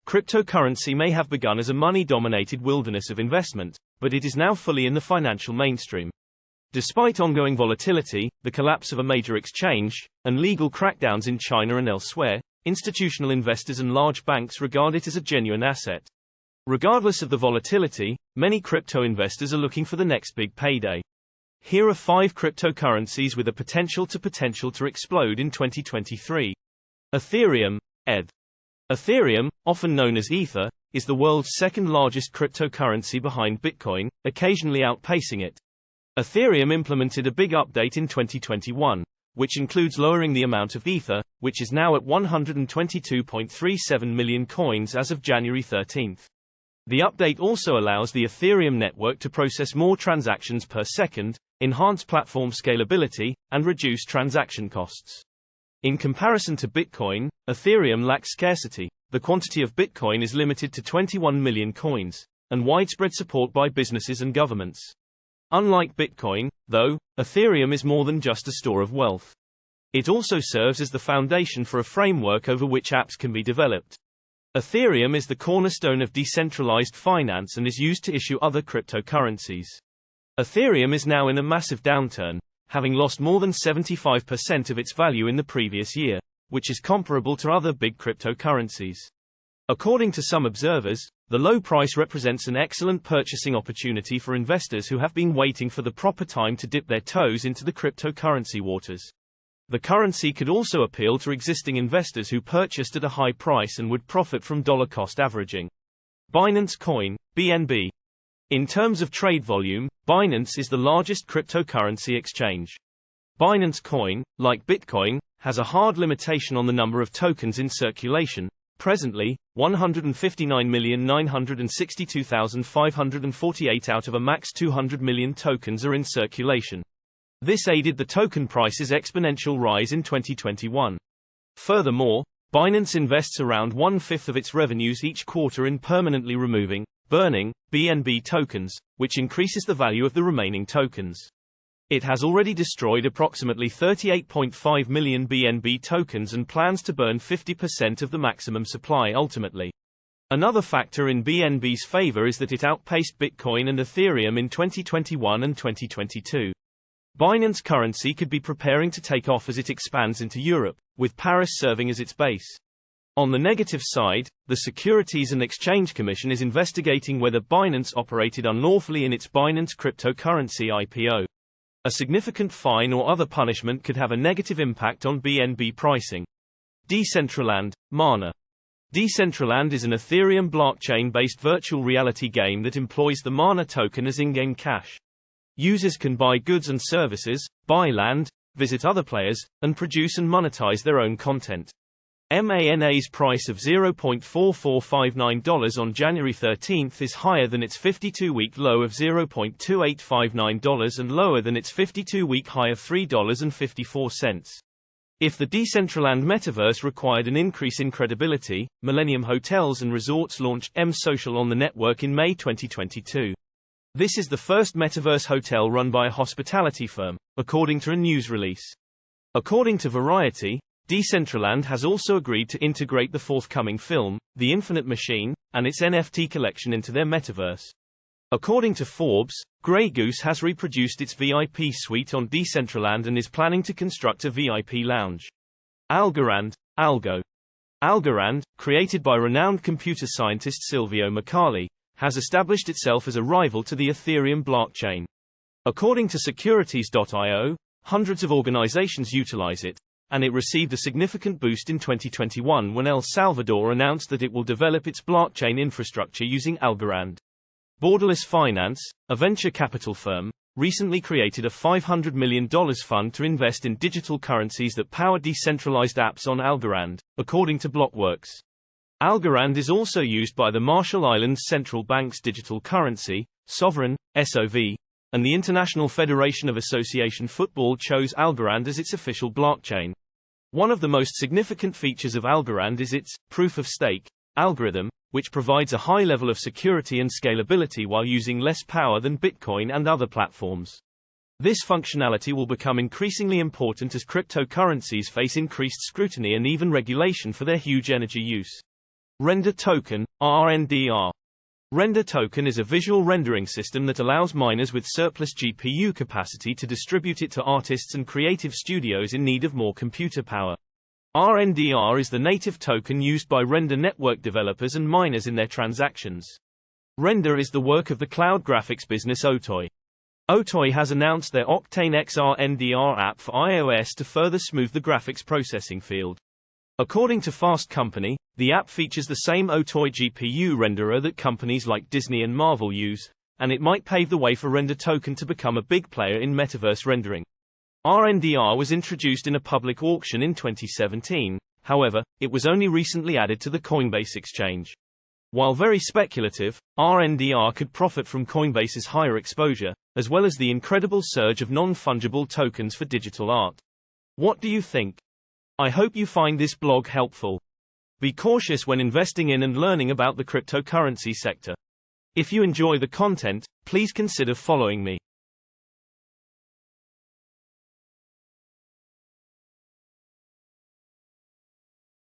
Cryptocurrency may have begun as a money-dominated wilderness of investment, but it is now fully in the financial mainstream. Despite ongoing volatility, the collapse of a major exchange, and legal crackdowns in China and elsewhere, institutional investors and large banks regard it as a genuine asset. Regardless of the volatility, many crypto investors are looking for the next big payday. Here are 5 cryptocurrencies with a potential to explode in 2023. Ethereum, ETH. Ethereum, often known as Ether, is the world's second largest cryptocurrency behind Bitcoin, occasionally outpacing it. Ethereum implemented a big update in 2021, which includes lowering the amount of Ether, which is now at 122.37 million coins as of January 13. The update also allows the Ethereum network to process more transactions per second, enhance platform scalability, and reduce transaction costs. In comparison to Bitcoin, Ethereum lacks scarcity. The quantity of Bitcoin is limited to 21 million coins, and widespread support by businesses and governments. Unlike Bitcoin, though, Ethereum is more than just a store of wealth. It also serves as the foundation for a framework over which apps can be developed. Ethereum is the cornerstone of decentralized finance and is used to issue other cryptocurrencies. Ethereum is now in a massive downturn, having lost more than 75% of its value in the previous year, which is comparable to other big cryptocurrencies. According to some observers, the low price represents an excellent purchasing opportunity for investors who have been waiting for the proper time to dip their toes into the cryptocurrency waters. The currency could also appeal to existing investors who purchased at a high price and would profit from dollar-cost averaging. Binance Coin, BNB. In terms of trade volume, Binance is the largest cryptocurrency exchange. Binance Coin, like Bitcoin, has a hard limitation on the number of tokens in circulation. Presently, 159,962,548 out of a max 200 million tokens are in circulation. This aided the token price's exponential rise in 2021. Furthermore, Binance invests around 1/5 of its revenues each quarter in permanently removing, burning, BNB tokens, which increases the value of the remaining tokens. It has already destroyed approximately 38.5 million BNB tokens and plans to burn 50% of the maximum supply ultimately. Another factor in BNB's favor is that it outpaced Bitcoin and Ethereum in 2021 and 2022. Binance currency could be preparing to take off as it expands into Europe, with Paris serving as its base. On the negative side, the Securities and Exchange Commission is investigating whether Binance operated unlawfully in its Binance cryptocurrency IPO. A significant fine or other punishment could have a negative impact on BNB pricing. Decentraland, Mana. Decentraland is an Ethereum blockchain-based virtual reality game that employs the Mana token as in-game cash. Users can buy goods and services, buy land, visit other players, and produce and monetize their own content. Mana's price of $0.4459 on January 13 is higher than its 52-week low of $0.2859 and lower than its 52-week high of $3.54. If the Decentraland metaverse required an increase in credibility, Millennium Hotels and Resorts launched M-Social on the network in May 2022. This is the first metaverse hotel run by a hospitality firm, according to a news release. According to Variety, Decentraland has also agreed to integrate the forthcoming film, The Infinite Machine, and its NFT collection into their metaverse. According to Forbes, Grey Goose has reproduced its VIP suite on Decentraland and is planning to construct a VIP lounge. Algorand, Algo. Algorand, created by renowned computer scientist Silvio Micali, has established itself as a rival to the Ethereum blockchain. According to Securities.io, hundreds of organizations utilize it, and it received a significant boost in 2021 when El Salvador announced that it will develop its blockchain infrastructure using Algorand. Borderless Finance, a venture capital firm, recently created a $500 million fund to invest in digital currencies that power decentralized apps on Algorand, according to Blockworks. Algorand is also used by the Marshall Islands Central Bank's digital currency, Sovereign, SOV, and the International Federation of Association Football chose Algorand as its official blockchain. One of the most significant features of Algorand is its proof-of-stake algorithm, which provides a high level of security and scalability while using less power than Bitcoin and other platforms. This functionality will become increasingly important as cryptocurrencies face increased scrutiny and even regulation for their huge energy use. Render Token, RNDR. Render Token is a visual rendering system that allows miners with surplus GPU capacity to distribute it to artists and creative studios in need of more computer power. RNDR is the native token used by render network developers and miners in their transactions. Render is the work of the cloud graphics business Otoy. Otoy has announced their Octane XR NDR app for iOS to further smooth the graphics processing field. According to Fast Company, the app features the same Otoy GPU renderer that companies like Disney and Marvel use, and it might pave the way for Render Token to become a big player in metaverse rendering. RNDR was introduced in a public auction in 2017, however, it was only recently added to the Coinbase exchange. While very speculative, RNDR could profit from Coinbase's higher exposure, as well as the incredible surge of non-fungible tokens for digital art. What do you think? I hope you find this blog helpful. Be cautious when investing in and learning about the cryptocurrency sector. If you enjoy the content, please consider following me.